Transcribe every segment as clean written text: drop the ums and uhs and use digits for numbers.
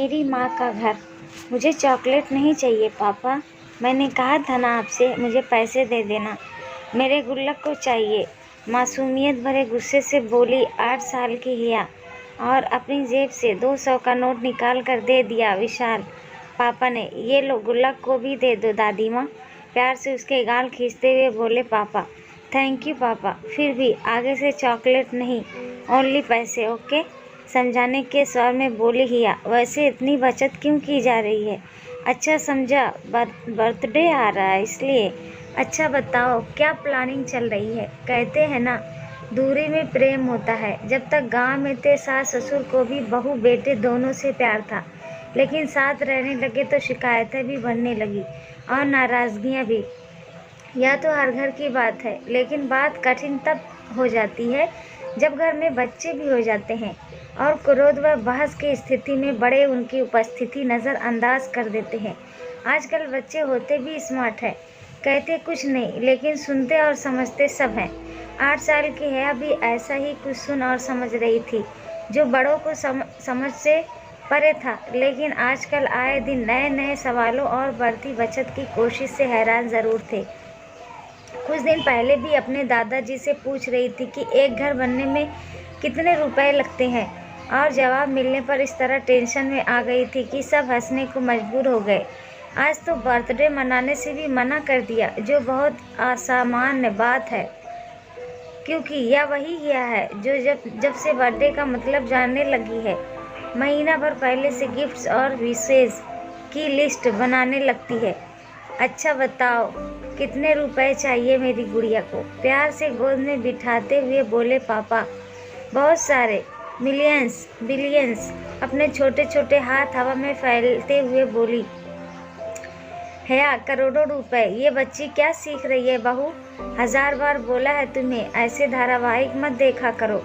मेरी माँ का घर। मुझे चॉकलेट नहीं चाहिए पापा। मैंने कहा था ना आपसे, मुझे पैसे दे देना, मेरे गुल्लक को चाहिए। मासूमियत भरे गुस्से से बोली 8 साल की हिया और अपनी जेब से 200 का नोट निकाल कर दे दिया विशाल पापा ने। ये लो, गुल्लक को भी दे दो दादी माँ। प्यार से उसके गाल खींचते हुए बोले पापा। थैंक यू पापा, फिर भी आगे से चॉकलेट नहीं, ओनली पैसे, ओके? समझाने के स्वर में बोली हिया। वैसे इतनी बचत क्यों की जा रही है? अच्छा समझा, बर्थडे आ रहा है इसलिए। अच्छा बताओ, क्या प्लानिंग चल रही है? कहते हैं ना, दूरी में प्रेम होता है। जब तक गांव में थे सास ससुर को भी बहू बेटे दोनों से प्यार था, लेकिन साथ रहने लगे तो शिकायतें भी बढ़ने लगी और नाराज़गियाँ भी। यह तो हर घर की बात है, लेकिन बात कठिन तब हो जाती है जब घर में बच्चे भी हो जाते हैं और क्रोध व बहस की स्थिति में बड़े उनकी उपस्थिति नज़रअंदाज कर देते हैं। आजकल बच्चे होते भी स्मार्ट हैं, कहते कुछ नहीं लेकिन सुनते और समझते सब हैं। 8 साल की है भी ऐसा ही कुछ सुन और समझ रही थी, जो बड़ों को समझ से परे था। लेकिन आजकल आए दिन नए नए सवालों और बढ़ती बचत की कोशिश से हैरान ज़रूर थे। कुछ दिन पहले भी अपने दादाजी से पूछ रही थी कि एक घर बनने में कितने रुपए लगते हैं, और जवाब मिलने पर इस तरह टेंशन में आ गई थी कि सब हंसने को मजबूर हो गए। आज तो बर्थडे मनाने से भी मना कर दिया, जो बहुत असामान्य बात है, क्योंकि यह वही हिया है जो जब से बर्थडे का मतलब जानने लगी है, महीना भर पहले से गिफ्ट्स और विशेष की लिस्ट बनाने लगती है। अच्छा बताओ, कितने रुपए चाहिए मेरी गुड़िया को? प्यार से गोद में बिठाते हुए बोले पापा। बहुत सारे, मिलियंस, बिलियंस। अपने छोटे छोटे हाथ हवा में फैलते हुए बोली हिया। करोड़ों रुपए। ये बच्ची क्या सीख रही है बहू? 1000 बार बोला है तुम्हें, ऐसे धारावाहिक मत देखा करो,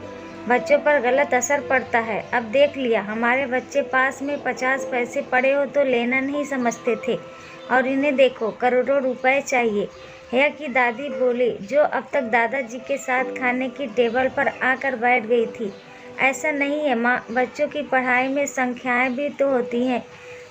बच्चों पर गलत असर पड़ता है। अब देख लिया, हमारे बच्चे पास में 50 पैसे पड़े हो तो लेना नहीं समझते थे, और इन्हें देखो करोड़ों रुपए चाहिए। हिया की दादी बोली, जो अब तक दादाजी के साथ खाने की टेबल पर आकर बैठ गई थी। ऐसा नहीं है माँ, बच्चों की पढ़ाई में संख्याएं भी तो होती हैं।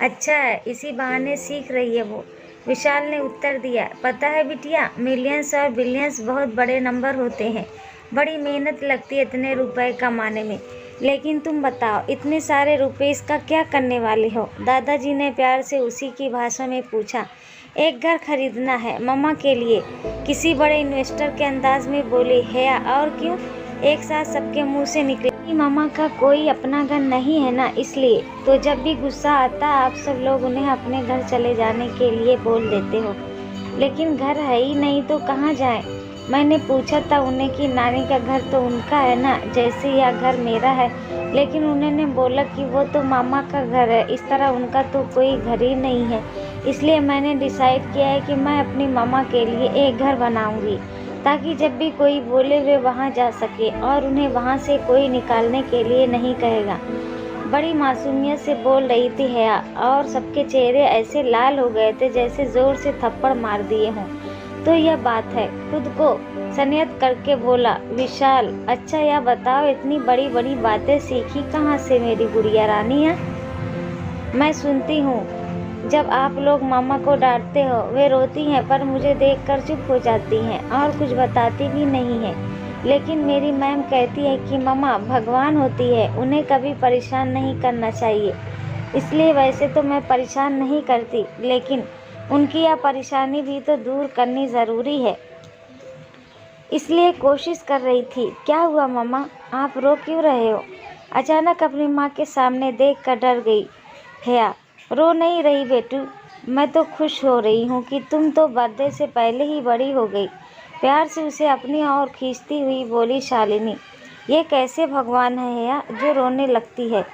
अच्छा है, इसी बहाने सीख रही है वो, विशाल ने उत्तर दिया। पता है बिटिया, मिलियंस और बिलियंस बहुत बड़े नंबर होते हैं, बड़ी मेहनत लगती है इतने रुपए कमाने में। लेकिन तुम बताओ, इतने सारे रुपए इसका क्या करने वाले हो? दादाजी ने प्यार से उसी की भाषा में पूछा। एक घर खरीदना है मम्मा के लिए, किसी बड़े इन्वेस्टर के अंदाज में बोली हिया। और क्यों? एक साथ सबके मुंह से निकले। मम्मा का कोई अपना घर नहीं है ना, इसलिए तो जब भी गुस्सा आता आप सब लोग उन्हें अपने घर चले जाने के लिए बोल देते हो। लेकिन घर है ही नहीं तो कहाँ जाएं? मैंने पूछा था उन्हें कि नानी का घर तो उनका है ना, जैसे यह घर मेरा है, लेकिन उन्होंने बोला कि वो तो मामा का घर है, इस तरह उनका तो कोई घर ही नहीं है। इसलिए मैंने डिसाइड किया है कि मैं अपनी मामा के लिए एक घर बनाऊंगी, ताकि जब भी कोई बोले वे वहाँ जा सके और उन्हें वहाँ से कोई निकालने के लिए नहीं कहेगा। बड़ी मासूमियत से बोल रही थी हिया, और सबके चेहरे ऐसे लाल हो गए थे जैसे जोर से थप्पड़ मार दिए हों। तो यह बात है, खुद को संयत करके बोला विशाल। अच्छा यह बताओ, इतनी बड़ी बड़ी बातें सीखी कहाँ से मेरी गुड़िया रानी है? मैं सुनती हूँ जब आप लोग मामा को डांटते हो, वे रोती हैं पर मुझे देखकर चुप हो जाती हैं और कुछ बताती भी नहीं है। लेकिन मेरी मैम कहती है कि मामा भगवान होती है, उन्हें कभी परेशान नहीं करना चाहिए। इसलिए वैसे तो मैं परेशान नहीं करती, लेकिन उनकी यह परेशानी भी तो दूर करनी ज़रूरी है, इसलिए कोशिश कर रही थी। क्या हुआ मम्मा, आप रो क्यों रहे हो? अचानक अपनी माँ के सामने देख कर डर गई हिया। रो नहीं रही बेटू, मैं तो खुश हो रही हूँ कि तुम तो बर्थडे से पहले ही बड़ी हो गई। प्यार से उसे अपनी ओर खींचती हुई बोली शालिनी। ये कैसे भगवान है हिया जो रोने लगती है?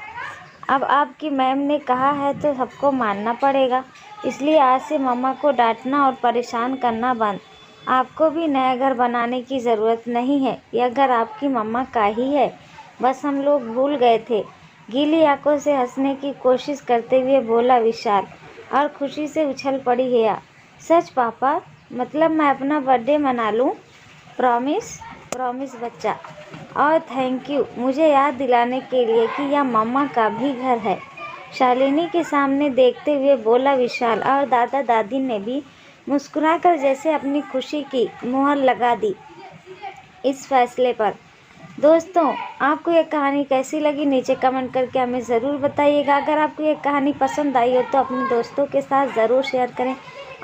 अब आपकी मैम ने कहा है तो सबको मानना पड़ेगा, इसलिए आज से मम्मा को डांटना और परेशान करना बंद। आपको भी नया घर बनाने की ज़रूरत नहीं है, यह घर आपकी मम्मा का ही है, बस हम लोग भूल गए थे। गीली आंखों से हंसने की कोशिश करते हुए बोला विशाल, और खुशी से उछल पड़ी हिया। सच पापा, मतलब मैं अपना बर्थडे मना लूँ? प्रॉमिस? प्रॉमिस बच्चा। और थैंक यू मुझे याद दिलाने के लिए कि यह मम्मा का भी घर है। शालिनी के सामने देखते हुए बोला विशाल, और दादा दादी ने भी मुस्कुराकर जैसे अपनी खुशी की मुहर लगा दी इस फैसले पर। दोस्तों, आपको ये कहानी कैसी लगी नीचे कमेंट करके हमें ज़रूर बताइएगा। अगर आपको ये कहानी पसंद आई हो तो अपने दोस्तों के साथ ज़रूर शेयर करें,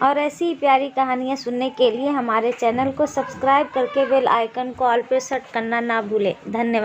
और ऐसी ही प्यारी कहानियाँ सुनने के लिए हमारे चैनल को सब्सक्राइब करके बेल आइकन को ऑल पे सेट करना ना भूलें। धन्यवाद।